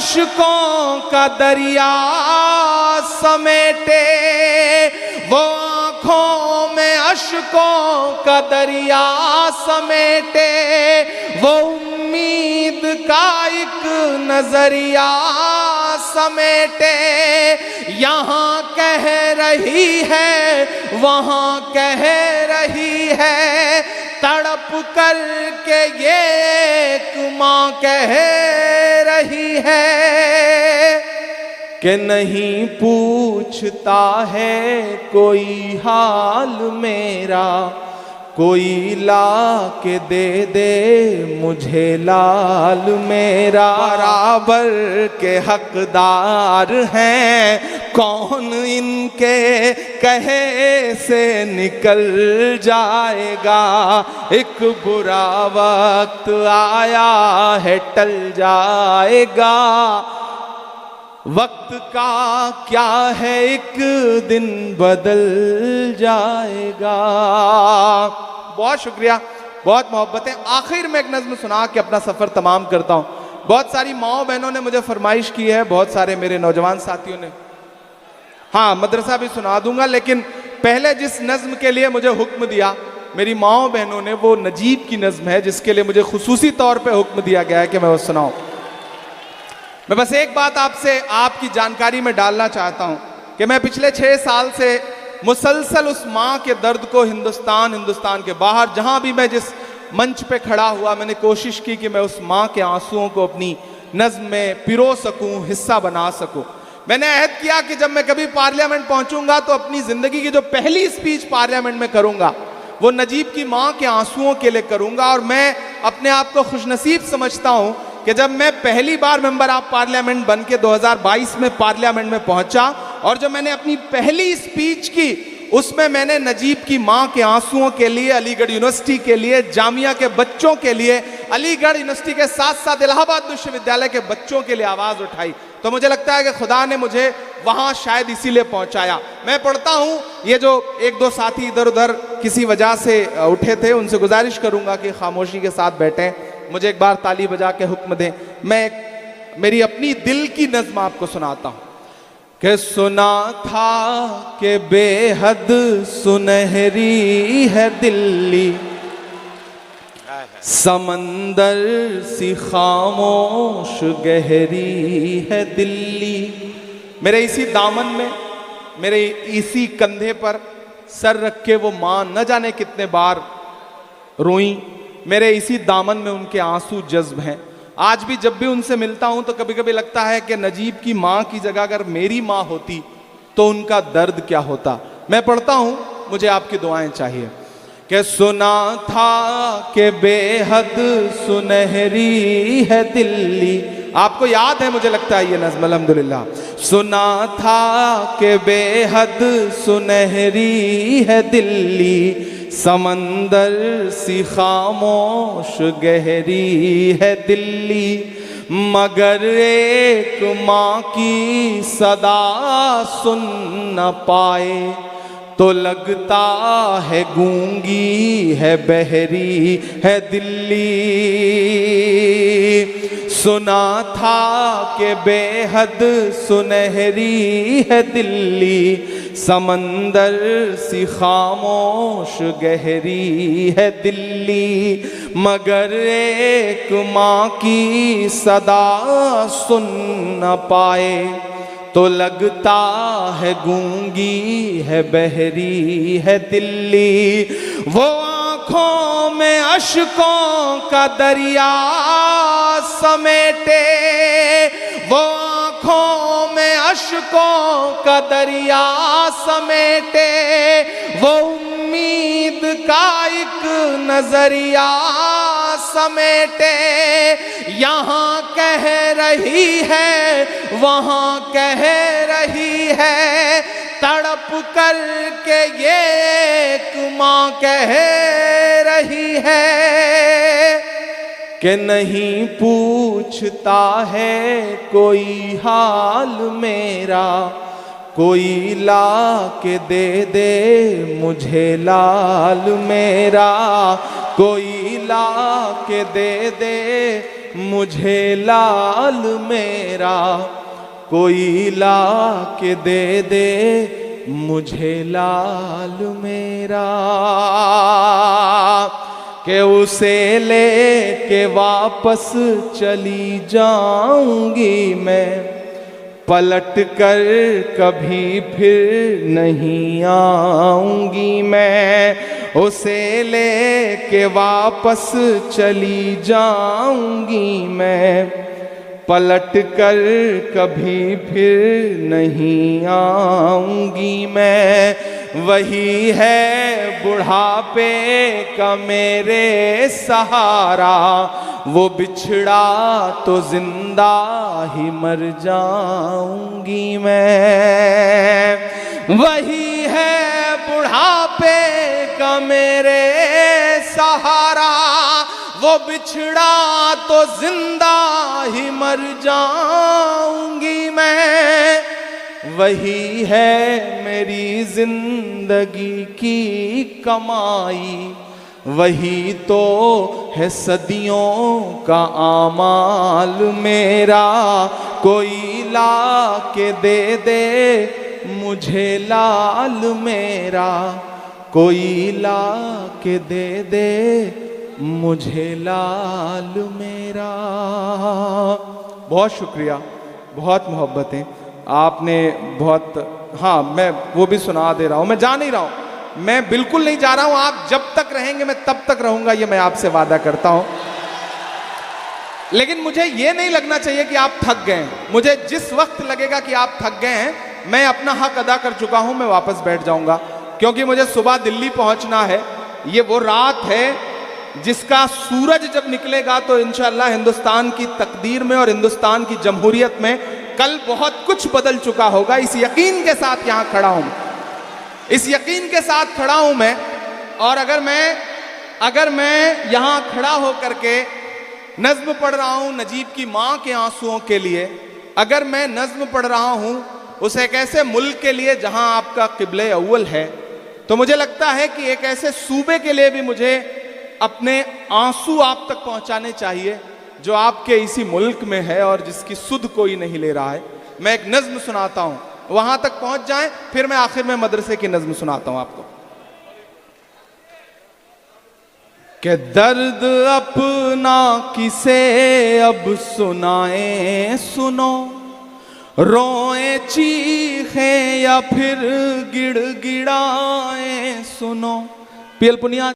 अशकों का दरिया समेटे, वो आँखों में अशकों का दरिया समेटे, वो उम्मीद का एक नजरिया समेटे। यहाँ कह रही है वहाँ कह रही है, तड़प कर के ये एक माँ कह रही है कि नहीं पूछता है कोई हाल मेरा, कोई ला के दे दे मुझे लाल मेरा। बराबर के हकदार हैं, कौन इनके कहे से निकल जाएगा। एक बुरा वक्त आया है टल जाएगा, वक्त का क्या है एक दिन बदल जाएगा। बहुत शुक्रिया, बहुत मोहब्बत है। आखिर में एक नज़्म सुना के अपना सफ़र तमाम करता हूँ। बहुत सारी माओ बहनों ने मुझे फरमाइश की है, बहुत सारे मेरे नौजवान साथियों ने। हाँ, मदरसा भी सुना दूंगा, लेकिन पहले जिस नज़्म के लिए मुझे हुक्म दिया मेरी माओ बहनों ने, वो नजीब की नज़्म है, जिसके लिए मुझे खुसूसी तौर पर हुक्म दिया गया है कि मैं वो सुनाऊँ। मैं बस एक बात आपसे आपकी जानकारी में डालना चाहता हूं कि मैं पिछले 6 साल से मुसलसल उस माँ के दर्द को हिंदुस्तान के बाहर, जहां भी मैं जिस मंच पे खड़ा हुआ, मैंने कोशिश की कि मैं उस माँ के आंसुओं को अपनी नज़्म में पिरो सकूं, हिस्सा बना सकूं। मैंने अहद किया कि जब मैं कभी पार्लियामेंट पहुंचूंगा तो अपनी ज़िंदगी की जो पहली स्पीच पार्लियामेंट में करूंगा वो नजीब की माँ के आंसुओं के लिए करूंगा। और मैं अपने आप को खुशनसीब समझता हूं कि जब मैं पहली बार मेंबर ऑफ पार्लियामेंट बन के 2022 में पार्लियामेंट में पहुंचा और जब मैंने अपनी पहली स्पीच की, उसमें मैंने नजीब की माँ के आंसुओं के लिए, अलीगढ़ यूनिवर्सिटी के लिए, जामिया के बच्चों के लिए, अलीगढ़ यूनिवर्सिटी के साथ साथ इलाहाबाद विश्वविद्यालय के बच्चों के लिए आवाज़ उठाई। तो मुझे लगता है कि खुदा ने मुझे वहाँ शायद इसीलिए पहुँचाया। मैं पढ़ता हूँ, ये जो 1-2 साथी इधर उधर किसी वजह से उठे थे, उनसे गुजारिश करूँगा कि खामोशी के साथ बैठें, मुझे एक बार ताली बजा के हुक्म दें। मैं मेरी अपनी दिल की नज़्म आपको सुनाता हूँ कि सुना था कि बेहद सुनहरी है दिल्ली, समंदर सी खामोश गहरी है दिल्ली। मेरे इसी दामन में, मेरे इसी कंधे पर सर रख के वो माँ न जाने कितने बार रोई। मेरे इसी दामन में उनके आंसू जज्ब हैं। आज भी जब भी उनसे मिलता हूं तो कभी कभी लगता है कि नजीब की माँ की जगह अगर मेरी माँ होती तो उनका दर्द क्या होता। मैं पढ़ता हूं, मुझे आपकी दुआएं चाहिए कि सुना था कि बेहद सुनहरी है दिल्ली। आपको याद है मुझे लगता है ये नज़्म, अल्हम्दुलिल्लाह। सुना था कि बेहद सुनहरी है दिल्ली, समंदर सी खामोश गहरी है दिल्ली, मगर एक माँ की सदा सुन न पाए तो लगता है गूंगी है, बहरी है दिल्ली। सुना था कि बेहद सुनहरी है दिल्ली, समंदर सी खामोश गहरी है दिल्ली, मगर एक माँ की सदा सुन न पाए तो लगता है गूंगी है, बहरी है दिल्ली। वो आँखों में अशकों का दरिया समेटे, वो आँखों में अशकों का दरिया समेटे, वो उम्मीद का एक नजरिया समेटे। यहाँ कह रही है वहाँ कह रही है, तड़प कर के ये एक माँ कह रही है कि नहीं पूछता है कोई हाल मेरा, कोई ला के दे दे मुझे लाल मेरा, कोई ला के दे दे मुझे लाल मेरा, कोई ला के दे मुझे लाल मेरा, कि उसे ले के वापस चली जाऊंगी मैं, पलट कर कभी फिर नहीं आऊंगी मैं, उसे ले के वापस चली जाऊंगी मैं, पलट कर कभी फिर नहीं आऊंगी मैं। वही है बुढ़ापे का मेरे सहारा, वो बिछड़ा तो जिंदा ही मर जाऊंगी मैं। वही है बुढ़ापे का मेरे सहारा, वो बिछड़ा तो जिंदा ही मर जाऊंगी मैं। वही है मेरी जिंदगी की कमाई, वही तो है सदियों का आमाल मेरा, कोई ला के दे मुझे लाल मेरा, कोई ला के दे मुझे लाल मेरा। बहुत शुक्रिया, बहुत मोहब्बतें आपने, बहुत, हाँ मैं वो भी सुना दे रहा हूँ, मैं जा नहीं रहा हूँ, मैं बिल्कुल नहीं जा रहा हूँ, आप जब तक रहेंगे मैं तब तक रहूंगा, ये मैं आपसे वादा करता हूँ। लेकिन मुझे ये नहीं लगना चाहिए कि आप थक गए हैं। मुझे जिस वक्त लगेगा कि आप थक गए हैं, मैं अपना हक अदा कर चुका हूँ, मैं वापस बैठ जाऊंगा, क्योंकि मुझे सुबह दिल्ली पहुंचना है। ये वो रात है जिसका सूरज जब निकलेगा तो इंशाअल्लाह हिंदुस्तान की तकदीर में और हिंदुस्तान की जमहूरियत में कल बहुत कुछ बदल चुका होगा। इस यकीन के साथ यहां खड़ा हूं, इस यकीन के साथ खड़ा हूं मैं। और अगर मैं यहां खड़ा होकर के नज्म पढ़ रहा हूं नजीब की मां के आंसुओं के लिए, अगर मैं नज्म पढ़ रहा हूं उस एक ऐसे मुल्क के लिए जहां आपका किबले अव्वल है, तो मुझे लगता है कि एक ऐसे सूबे के लिए भी मुझे अपने आंसू आप तक पहुंचाने चाहिए जो आपके इसी मुल्क में है और जिसकी सुध कोई नहीं ले रहा है। मैं एक नज्म सुनाता हूं, वहां तक पहुंच जाएं, फिर मैं आखिर में मदरसे की नज्म सुनाता हूं आपको। कि दर्द अपना किसे अब सुनाए सुनो, रोए चीखें या फिर गिड़गिड़ाए सुनो। पीएल पुनिया